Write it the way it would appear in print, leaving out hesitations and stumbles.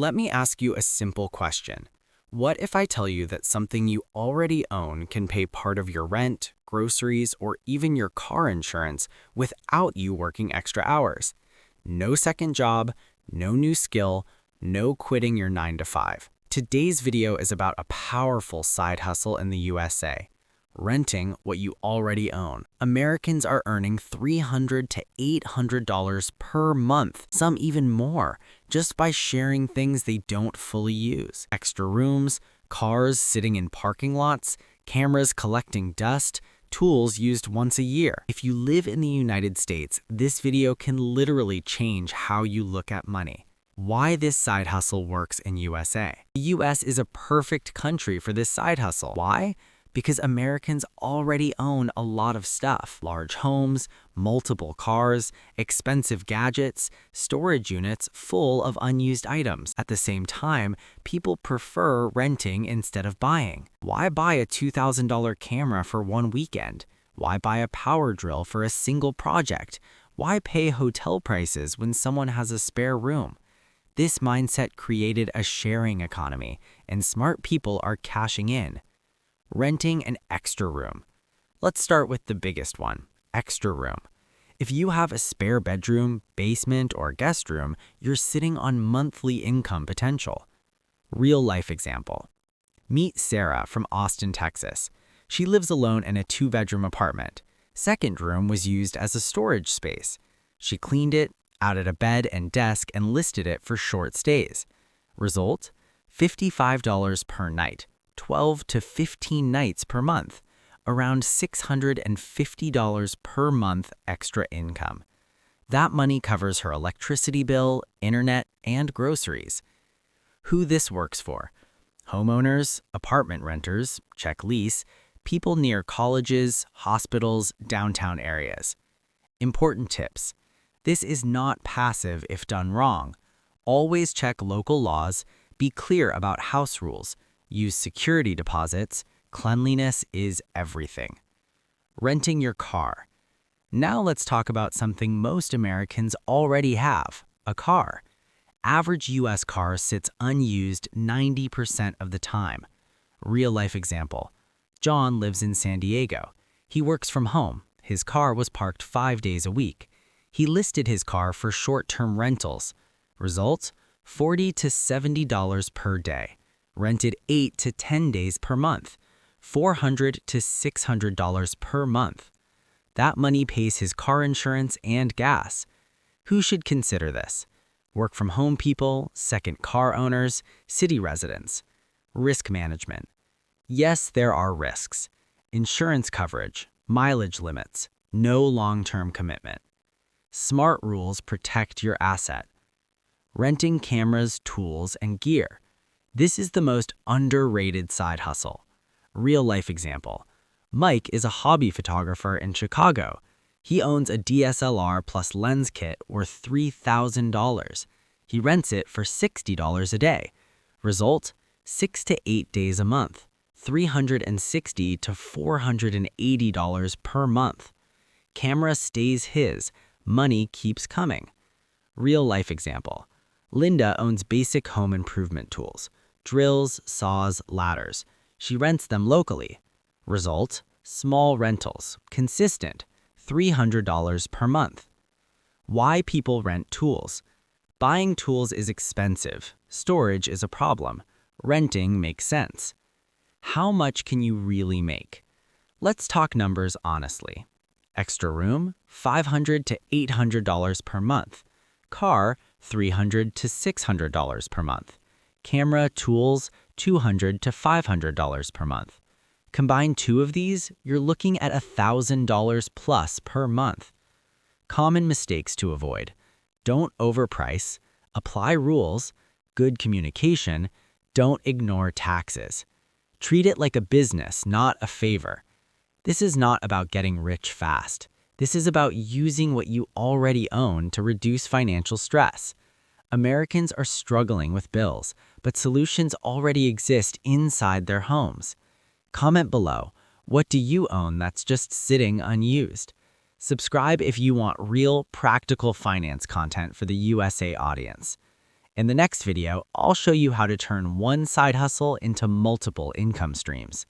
Let me ask you a simple question. What if I tell you that something you already own can pay part of your rent, groceries, or even your car insurance without you working extra hours? No second job, no new skill, no quitting your 9 to 5. Today's video is about a powerful side hustle in the USA. Renting what you already own. Americans are earning $300 to $800 per month, some even more, just by sharing things they don't fully use. Extra rooms, cars sitting in parking lots, cameras collecting dust, tools used once a year. If you live in the United States, this video can literally change how you look at money. Why this side hustle works in USA. The US is a perfect country for this side hustle. Why? Because Americans already own a lot of stuff. Large homes, multiple cars, expensive gadgets, storage units full of unused items. At the same time, people prefer renting instead of buying. Why buy a $2,000 camera for one weekend? Why buy a power drill for a single project? Why pay hotel prices when someone has a spare room? This mindset created a sharing economy, and smart people are cashing in. Renting an extra room. Let's start with the biggest one, extra room. If you have a spare bedroom, basement, or guest room, you're sitting on monthly income potential. Real life example. Meet Sarah from Austin, Texas. She lives alone in a 2-bedroom apartment. Second room was used as a storage space. She cleaned it, added a bed and desk, and listed it for short stays. Result? $55 per night. 12 to 15 nights per month, around $650 per month extra income. That money covers her electricity bill, internet, and groceries. Who this works for? Homeowners, apartment renters, check lease, people near colleges, hospitals, downtown areas. Important tips. This is not passive if done wrong. Always check local laws, be clear about house rules, use security deposits. Cleanliness is everything. Renting your car. Now let's talk about something most Americans already have, a car. Average US car sits unused 90% of the time. Real life example. John lives in San Diego. He works from home. His car was parked 5 days a week. He listed his car for short-term rentals. Result? $40 to $70 per day. Rented 8 to 10 days per month, $400 to $600 per month. That money pays his car insurance and gas. Who should consider this? Work from home people, second car owners, city residents. Risk management. Yes, there are risks. Insurance coverage, mileage limits, no long-term commitment. Smart rules protect your asset. Renting cameras, tools, and gear. This is the most underrated side hustle. Real life example. Mike is a hobby photographer in Chicago. He owns a DSLR plus lens kit worth $3,000. He rents it for $60 a day. Result? 6 to 8 days a month, $360 to $480 per month. Camera stays his, money keeps coming. Real life example. Linda owns basic home improvement tools. Drills, saws, ladders. She rents them locally. Result? Small rentals, consistent, $300 per month. Why people rent tools? Buying tools is expensive. Storage is a problem. Renting makes sense. How much can you really make? Let's talk numbers honestly. Extra room, $500 to $800 per month. Car, $300 to $600 per month. Camera, tools, $200 to $500 per month. Combine 2 of these, you're looking at $1,000 plus per month. Common mistakes to avoid. Don't overprice. Apply rules. Good communication. Don't ignore taxes. Treat it like a business, not a favor. This is not about getting rich fast. This is about using what you already own to reduce financial stress. Americans are struggling with bills, but solutions already exist inside their homes. Comment below, what do you own that's just sitting unused? Subscribe if you want real, practical finance content for the USA audience. In the next video, I'll show you how to turn one side hustle into multiple income streams.